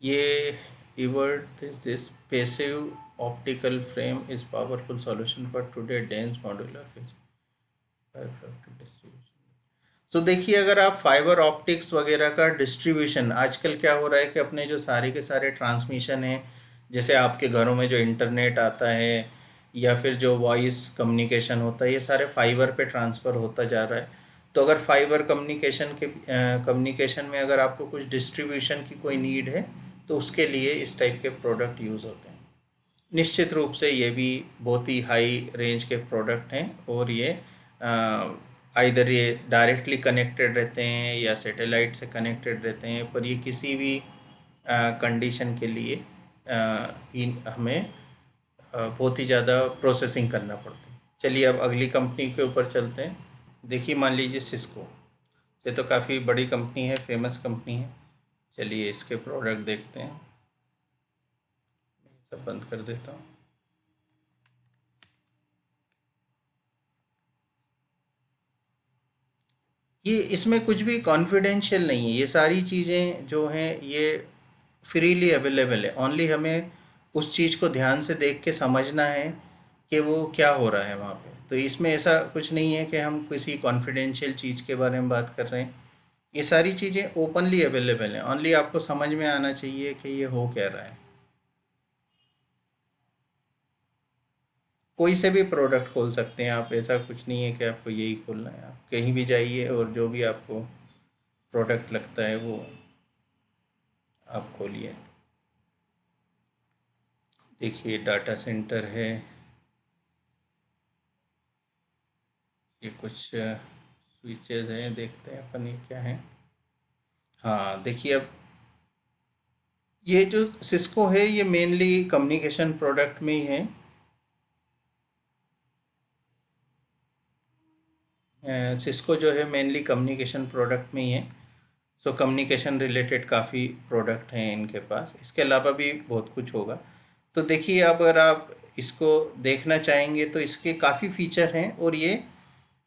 ये exert this passive optical frame is powerful solution for today dense modular distribution. तो देखिए अगर आप फाइबर ऑप्टिक्स वगैरह का डिस्ट्रीब्यूशन, आजकल क्या हो रहा है कि अपने जो सारे के सारे ट्रांसमिशन हैं, जैसे आपके घरों में जो इंटरनेट आता है या फिर जो वॉइस कम्युनिकेशन होता है, ये सारे फाइबर पे ट्रांसफ़र होता जा रहा है। तो अगर फाइबर कम्युनिकेशन में अगर आपको कुछ डिस्ट्रीब्यूशन की कोई नीड है तो उसके लिए इस टाइप के प्रोडक्ट यूज़ होते हैं। निश्चित रूप से ये भी बहुत ही हाई रेंज के प्रोडक्ट हैं, और ये आइदर ये डायरेक्टली कनेक्टेड रहते हैं या सैटेलाइट से कनेक्टेड रहते हैं, पर ये किसी भी कंडीशन के लिए हमें बहुत ही ज़्यादा प्रोसेसिंग करना पड़ता है। चलिए अब अगली कंपनी के ऊपर चलते हैं। देखिए मान लीजिए सिस्को, ये तो काफ़ी बड़ी कंपनी है, फेमस कंपनी है। चलिए इसके प्रोडक्ट देखते हैं, सब बंद कर देता हूँ। ये इसमें कुछ भी कॉन्फिडेंशियल नहीं है, ये सारी चीज़ें जो हैं ये फ्रीली अवेलेबल है। ओनली हमें उस चीज़ को ध्यान से देख के समझना है कि वो क्या हो रहा है वहाँ पे। तो इसमें ऐसा कुछ नहीं है कि हम किसी कॉन्फिडेंशियल चीज़ के बारे में बात कर रहे हैं। ये सारी चीज़ें ओपनली अवेलेबल हैं, ओनली आपको समझ में आना चाहिए कि ये हो क्या रहा है। कोई से भी प्रोडक्ट खोल सकते हैं आप, ऐसा कुछ नहीं है कि आपको यही खोलना है। आप कहीं भी जाइए और जो भी आपको प्रोडक्ट लगता है वो आप खोलिए। देखिए डाटा सेंटर है, ये कुछ स्विचेस हैं, देखते हैं अपन ये क्या है। हाँ देखिए अब ये जो सिस्को है ये मेनली कम्युनिकेशन प्रोडक्ट में ही है। सिस्को जो है मेनली कम्युनिकेशन प्रोडक्ट में ही है। सो कम्युनिकेशन रिलेटेड काफ़ी प्रोडक्ट हैं इनके पास, इसके अलावा भी बहुत कुछ होगा। तो देखिए अगर आप इसको देखना चाहेंगे तो इसके काफ़ी फीचर हैं। और ये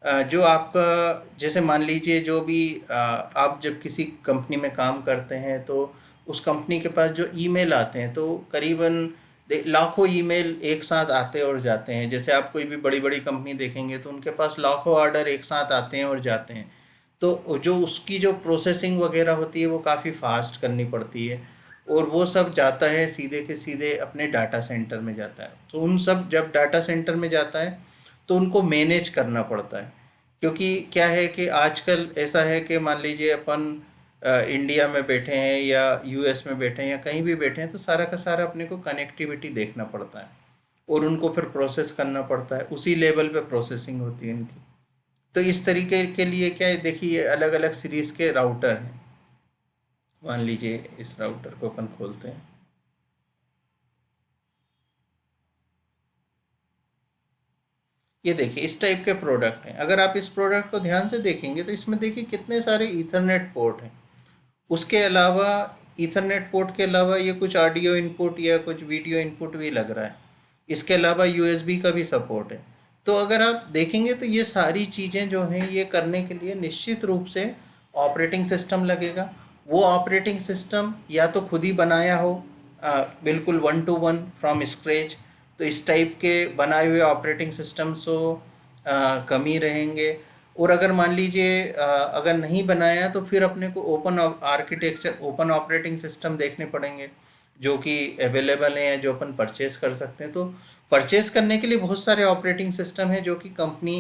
जो आपका जैसे मान लीजिए जो भी आप जब किसी कंपनी में काम करते हैं तो उस कंपनी के पास जो ईमेल आते हैं तो करीबन लाखों ईमेल एक साथ आते और जाते हैं। जैसे आप कोई भी बड़ी बड़ी कंपनी देखेंगे तो उनके पास लाखों ऑर्डर एक साथ आते हैं और जाते हैं। तो जो उसकी जो प्रोसेसिंग वगैरह होती है वो काफ़ी फास्ट करनी पड़ती है और वो सब जाता है सीधे के सीधे अपने डाटा सेंटर में जाता है। तो उन सब जब डाटा सेंटर में जाता है तो उनको मैनेज करना पड़ता है। क्योंकि क्या है कि आजकल ऐसा है कि मान लीजिए अपन इंडिया में बैठे हैं या यूएस में बैठे हैं या कहीं भी बैठे हैं तो सारा का सारा अपने को कनेक्टिविटी देखना पड़ता है और उनको फिर प्रोसेस करना पड़ता है, उसी लेवल पे प्रोसेसिंग होती है इनकी। तो इस तरीके के लिए क्या है, देखिए अलग अलग सीरीज़ के राउटर हैं। मान लीजिए इस राउटर को अपन खोलते हैं। ये देखिए इस टाइप के प्रोडक्ट हैं। अगर आप इस प्रोडक्ट को ध्यान से देखेंगे तो इसमें देखिए कितने सारे ईथरनेट पोर्ट हैं। उसके अलावा ईथरनेट पोर्ट के अलावा ये कुछ ऑडियो इनपुट या कुछ वीडियो इनपुट भी लग रहा है। इसके अलावा यूएसबी का भी सपोर्ट है। तो अगर आप देखेंगे तो ये सारी चीज़ें जो हैं ये करने के लिए निश्चित रूप से ऑपरेटिंग सिस्टम लगेगा। वो ऑपरेटिंग सिस्टम या तो खुद ही बनाया हो बिल्कुल 1 to 1 फ्रॉम स्क्रैच, तो इस टाइप के बनाए हुए ऑपरेटिंग सिस्टम सो कम ही रहेंगे। और अगर मान लीजिए अगर नहीं बनाया तो फिर अपने को open architecture open operating system देखने पड़ेंगे जो कि अवेलेबल हैं जो अपन परचेज कर सकते हैं। तो परचेज करने के लिए बहुत सारे ऑपरेटिंग सिस्टम हैं जो कि कंपनी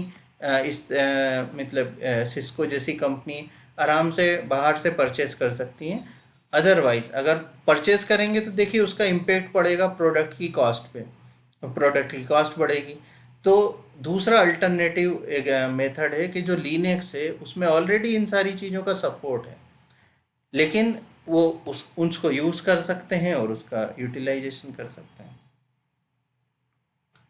मतलब सिस्को जैसी कंपनी आराम से बाहर से परचेज कर सकती हैं। अदरवाइज अगर परचेज करेंगे तो देखिए उसका इम्पेक्ट पड़ेगा प्रोडक्ट की कॉस्ट पे, प्रोडक्ट की कॉस्ट बढ़ेगी। तो दूसरा अल्टरनेटिव एक मेथड है कि जो लिनक्स है उसमें ऑलरेडी इन सारी चीज़ों का सपोर्ट है, लेकिन वो उसको यूज़ कर सकते हैं और उसका यूटिलाइजेशन कर सकते हैं।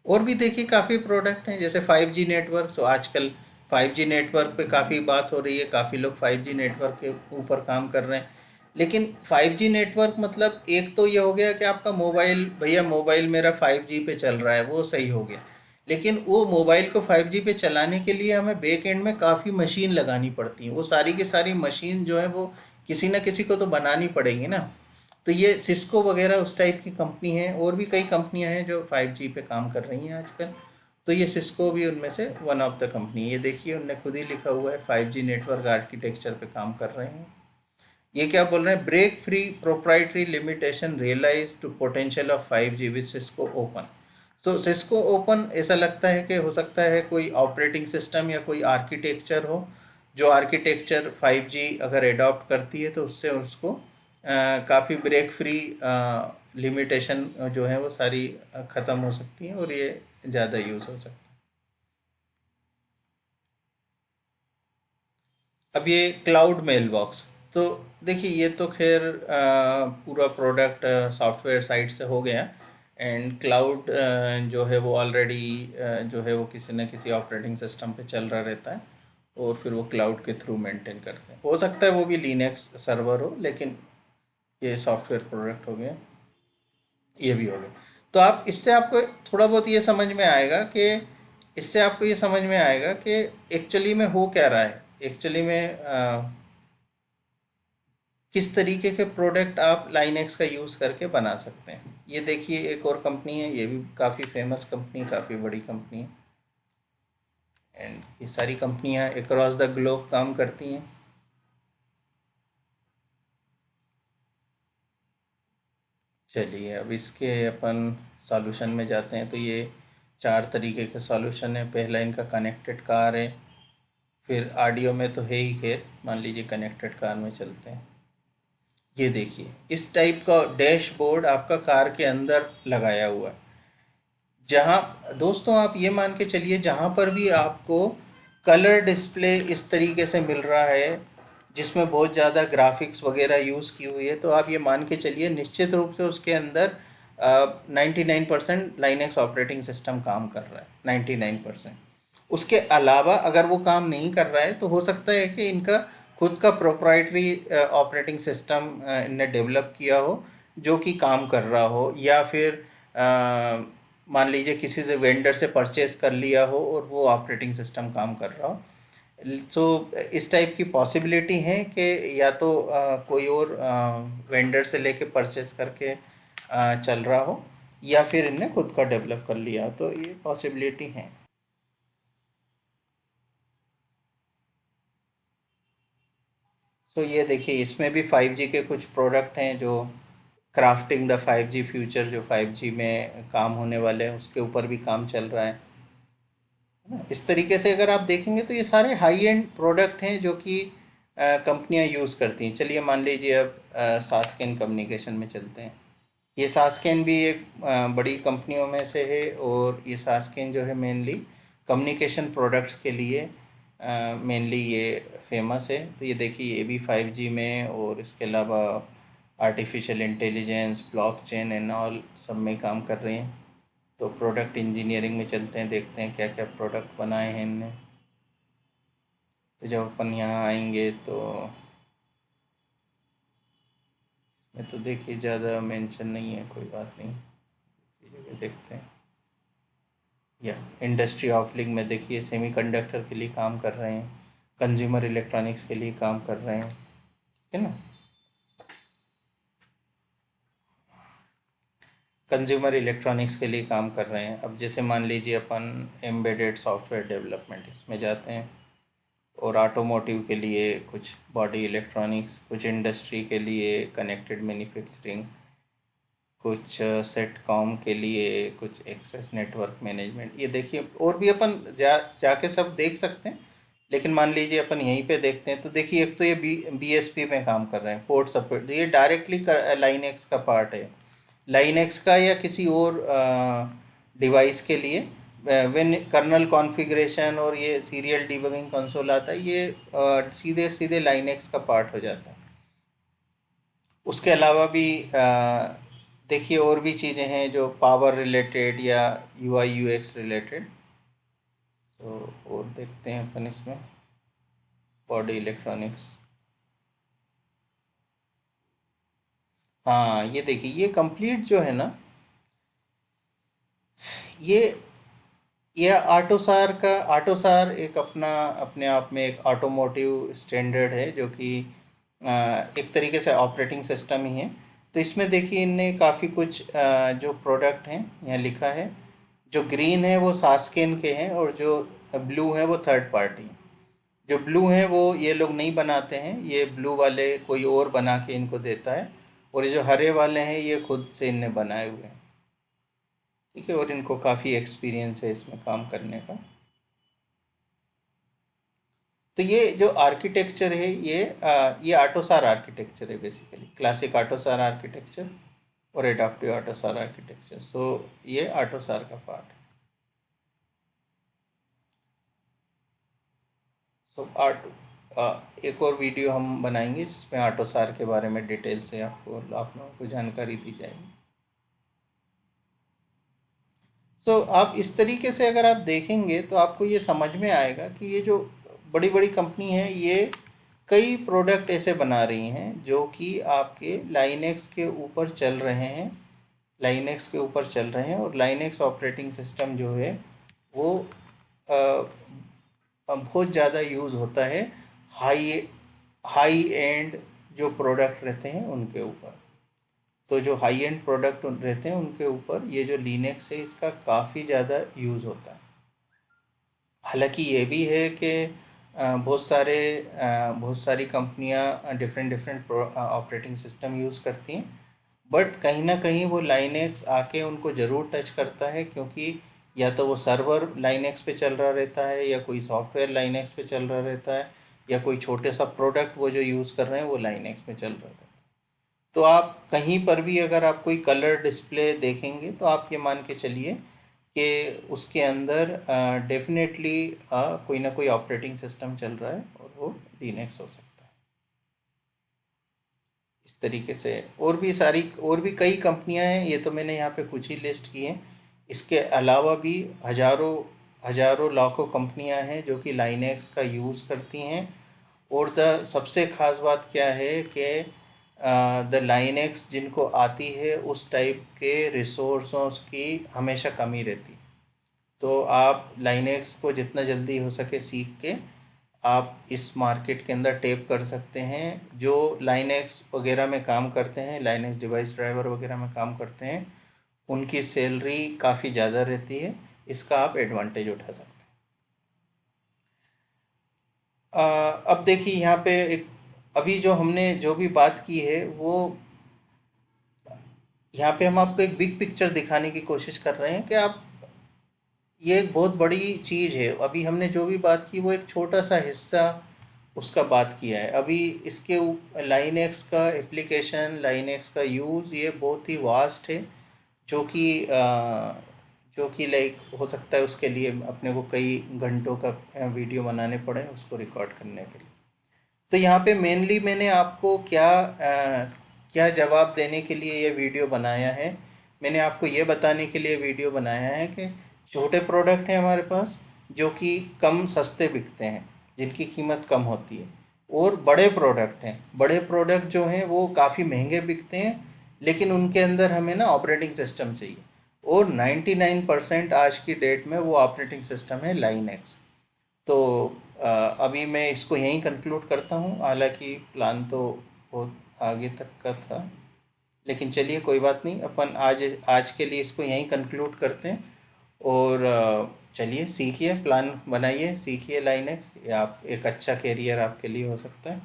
और भी देखिए काफ़ी प्रोडक्ट हैं जैसे 5G नेटवर्क। तो आजकल 5G नेटवर्क पे काफ़ी बात हो रही है, काफ़ी लोग 5G नेटवर्क के ऊपर काम कर रहे हैं। लेकिन 5G नेटवर्क मतलब एक तो ये हो गया कि आपका मोबाइल, भैया मोबाइल मेरा 5G पे चल रहा है, वो सही हो गया। लेकिन वो मोबाइल को 5G पे चलाने के लिए हमें बैक एंड में काफ़ी मशीन लगानी पड़ती हैं। वो सारी की सारी मशीन जो है वो किसी ना किसी को तो बनानी पड़ेगी ना। तो ये सिस्को वगैरह उस टाइप की कंपनी है। और भी कई कंपनियां हैं जो 5G पे काम कर रही हैं आजकल। तो ये सिस्को भी उनमें से वन ऑफ द कंपनी। ये देखिए उनने खुद ही लिखा हुआ है 5G नेटवर्क आर्किटेक्चर पे काम कर रहे हैं। ये क्या बोल रहे हैं, break free proprietary limitation realize to potential of 5G with Cisco open. तो सिस्को ओपन ऐसा लगता है कि हो सकता है कोई ऑपरेटिंग सिस्टम या कोई आर्किटेक्चर हो जो आर्किटेक्चर 5G अगर एडॉप्ट करती है तो उससे उसको काफ़ी ब्रेक फ्री लिमिटेशन जो है वो सारी ख़त्म हो सकती हैं और ये ज़्यादा यूज़ हो सकता है। अब ये क्लाउड मेल बॉक्स, तो देखिए ये तो खैर पूरा प्रोडक्ट सॉफ्टवेयर साइड से हो गया। एंड क्लाउड जो है वो ऑलरेडी जो है वो किसी न किसी ऑपरेटिंग सिस्टम पे चल रहा रहता है और फिर वो क्लाउड के थ्रू मेंटेन करते हैं। हो सकता है वो भी लिनक्स सर्वर हो, लेकिन ये सॉफ्टवेयर प्रोडक्ट हो गया, ये भी हो गया। तो आप इससे आपको थोड़ा बहुत ये समझ में आएगा कि एक्चुअली में हो क्या रहा है, एक्चुअली में किस तरीके के प्रोडक्ट आप लाइनेक्स का यूज़ करके बना सकते हैं। ये देखिए एक और कंपनी है, ये भी काफ़ी फेमस कंपनी, काफ़ी बड़ी कंपनी है। एंड ये सारी कंपनियां अक्रॉस द ग्लोब काम करती हैं। चलिए अब इसके अपन सॉल्यूशन में जाते हैं। तो ये 4 तरीके के सॉल्यूशन है। पहला इनका कनेक्टेड कार है, फिर ऑडियो में तो है ही, खैर मान लीजिए कनेक्टेड कार में चलते हैं। ये देखिए इस टाइप का डैशबोर्ड आपका कार के अंदर लगाया हुआ है। जहाँ दोस्तों आप ये मान के चलिए जहाँ पर भी आपको कलर डिस्प्ले इस तरीके से मिल रहा है, जिसमें बहुत ज़्यादा ग्राफिक्स वगैरह यूज़ की हुई है, तो आप ये मान के चलिए निश्चित रूप से उसके अंदर 99% लाइनेक्स ऑपरेटिंग सिस्टम काम कर रहा है, 99%। उसके अलावा अगर वो काम नहीं कर रहा है तो हो सकता है कि इनका खुद का प्रोप्राइटरी ऑपरेटिंग सिस्टम इनने डेवलप किया हो जो कि काम कर रहा हो, या फिर मान लीजिए किसी से वेंडर से परचेज कर लिया हो और वो ऑपरेटिंग सिस्टम काम कर रहा हो। तो इस टाइप की पॉसिबिलिटी है कि या तो कोई और वेंडर से लेके परचेस करके चल रहा हो, या फिर इनने खुद का डेवलप कर लिया, तो ये पॉसिबिलिटी है। तो ये देखिए इसमें भी 5G के कुछ प्रोडक्ट हैं जो क्राफ्टिंग द 5G फ्यूचर, जो 5G में काम होने वाले हैं उसके ऊपर भी काम चल रहा है ना। इस तरीके से अगर आप देखेंगे तो ये सारे हाई एंड प्रोडक्ट हैं जो कि कंपनियां यूज़ करती हैं। चलिए मान लीजिए अब सास्केन कम्युनिकेशन में चलते हैं। ये सास्केन भी एक बड़ी कंपनियों में से है, और ये सास्केन जो है मेनली कम्युनिकेशन प्रोडक्ट्स के लिए मेनली ये फेमस है। तो ये देखिए ये भी 5G में, और इसके अलावा artificial intelligence, blockchain and all सब में काम कर रहे हैं। तो प्रोडक्ट इंजीनियरिंग में चलते हैं, देखते हैं क्या क्या प्रोडक्ट बनाए हैं इनने। तो जब अपन यहाँ आएंगे तो इसमें तो देखिए ज़्यादा मेंशन नहीं है, कोई बात नहीं, इसी जगह देखते हैं। या इंडस्ट्री ऑफ लिंक में देखिए सेमीकंडक्टर के लिए काम कर रहे हैं, कंज्यूमर इलेक्ट्रॉनिक्स के लिए काम कर रहे हैं, है ना। कंज्यूमर इलेक्ट्रॉनिक्स के लिए काम कर रहे हैं। अब जैसे मान लीजिए अपन एम्बेडेड सॉफ्टवेयर डेवलपमेंट इसमें जाते हैं, और ऑटोमोटिव के लिए कुछ बॉडी इलेक्ट्रॉनिक्स, कुछ इंडस्ट्री के लिए कनेक्टेड मैन्युफैक्चरिंग, कुछ सेटकॉम के लिए कुछ एक्सेस नेटवर्क मैनेजमेंट। ये देखिए और भी अपन जाके सब देख सकते हैं, लेकिन मान लीजिए अपन यहीं पे देखते हैं। तो देखिए एक तो ये BSP में काम कर रहे हैं, पोर्ट सपोर्ट, ये डायरेक्टली लाइनेक्स का पार्ट है, लाइनेक्स का या किसी और डिवाइस के लिए व्हेन कर्नल कॉन्फ़िगरेशन और ये सीरियल डिबगिंग कंसोल आता है, ये सीधे सीधे लाइनेक्स का पार्ट हो जाता है। उसके अलावा भी देखिए और भी चीज़ें हैं जो पावर रिलेटेड या UI UX रिलेटेड। तो और देखते हैं अपन इसमें बॉडी इलेक्ट्रॉनिक्स। हाँ ये देखिए ये कंप्लीट जो है ना, ये ये आटोसार एक अपना अपने आप में एक ऑटोमोटिव स्टैंडर्ड है, जो कि एक तरीके से ऑपरेटिंग सिस्टम ही है। तो इसमें देखिए इनने काफ़ी कुछ जो प्रोडक्ट हैं यहाँ लिखा है। जो ग्रीन है वो सास्केन के हैं, और जो ब्लू है वो थर्ड पार्टी। जो ब्लू हैं वो ये लोग नहीं बनाते हैं, ये ब्लू वाले कोई और बना के इनको देता है, और ये जो हरे वाले हैं ये खुद से इनने बनाए हुए हैं, ठीक है। और इनको काफ़ी एक्सपीरियंस है इसमें काम करने का। तो ये जो आर्किटेक्चर है ये आटोसार आर्किटेक्चर है, बेसिकली क्लासिक आटोसार आर्किटेक्चर और एडाप्टिव आटोसार आर्किटेक्चर। सो ये आटोसार का पार्ट है। सो एक और वीडियो हम बनाएंगे जिसमें आटोसार के बारे में डिटेल से आप लोगों को जानकारी दी जाएगी। तो आप इस तरीके से अगर आप देखेंगे तो आपको ये समझ में आएगा कि ये जो बड़ी बड़ी कंपनी है ये कई प्रोडक्ट ऐसे बना रही हैं जो कि आपके लाइनेक्स के ऊपर चल रहे हैं, लाइनेक्स के ऊपर चल रहे हैं। और लाइनेक्स ऑपरेटिंग सिस्टम जो है वो बहुत ज़्यादा यूज़ होता है हाई हाई एंड जो प्रोडक्ट रहते हैं उनके ऊपर। तो जो हाई एंड प्रोडक्ट रहते हैं उनके ऊपर ये जो लिनक्स है इसका काफ़ी ज़्यादा यूज़ होता है। हालांकि ये भी है कि बहुत सारी कंपनियां different different operating system use करती हैं, बट कहीं ना कहीं वो लाइनेक्स आके उनको ज़रूर टच करता है, क्योंकि या तो वो सर्वर लाइनेक्स पे चल रहा रहता है, या कोई सॉफ्टवेयर लाइनेक्स पे चल रहा रहता है, या कोई छोटे सा प्रोडक्ट वो जो यूज़ कर रहे हैं वो लाइनेक्स में चल रहा रहता है। तो आप कहीं पर भी अगर आप कोई कलर डिस्प्ले देखेंगे तो आप ये मान के चलिए कि उसके अंदर डेफिनेटली कोई ना कोई ऑपरेटिंग सिस्टम चल रहा है, और वो लिनक्स हो सकता है। इस तरीके से और भी कई कंपनियां हैं, ये तो मैंने यहाँ पे कुछ ही लिस्ट की हैं। इसके अलावा भी हज़ारों हज़ारों लाखों कंपनियां हैं जो कि लाइनेक्स का यूज़ करती हैं। और द सबसे ख़ास बात क्या है कि द लाइनेक्स जिनको आती है उस टाइप के रिसोर्सों की हमेशा कमी रहती है। तो आप लाइनेक्स को जितना जल्दी हो सके सीख के आप इस मार्केट के अंदर टेप कर सकते हैं। जो लाइनेक्स वगैरह में काम करते हैं, लाइनेक्स डिवाइस ड्राइवर वगैरह में काम करते हैं, उनकी सैलरी काफ़ी ज़्यादा रहती है। इसका आप एडवांटेज उठा सकते हैं। अब देखिए यहाँ पे एक अभी जो हमने जो भी बात की है वो यहाँ पे हम आपको एक बिग पिक्चर दिखाने की कोशिश कर रहे हैं कि आप ये एक बहुत बड़ी चीज़ है। अभी हमने जो भी बात की वो एक छोटा सा हिस्सा उसका बात किया है। अभी इसके लाइनेक्स का एप्लीकेशन, लाइनेक्स का यूज़ ये बहुत ही वास्ट है, जो कि जो कि लाइक हो सकता है उसके लिए अपने को कई घंटों का वीडियो बनाने पड़े उसको रिकॉर्ड करने के लिए। तो यहाँ पे मेनली मैंने आपको क्या जवाब देने के लिए ये वीडियो बनाया है। मैंने आपको ये बताने के लिए वीडियो बनाया है कि छोटे प्रोडक्ट हैं हमारे पास जो कि कम सस्ते बिकते हैं, जिनकी कीमत कम होती है, और बड़े प्रोडक्ट हैं। बड़े प्रोडक्ट जो हैं वो काफ़ी महंगे बिकते हैं, लेकिन उनके अंदर हमें ना ऑपरेटिंग सिस्टम चाहिए, और 99% आज की डेट में वो ऑपरेटिंग सिस्टम है लाइनेक्स। तो अभी मैं इसको यहीं कंक्लूड करता हूँ। हालांकि प्लान तो बहुत आगे तक का था, लेकिन चलिए कोई बात नहीं, अपन आज के लिए इसको यहीं कंक्लूड करते हैं। और चलिए सीखिए, प्लान बनाइए, सीखिए लाइनेक्स। या आप एक अच्छा कैरियर आपके लिए हो सकता है।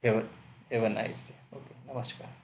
Have a nice day. Okay, नमस्कार।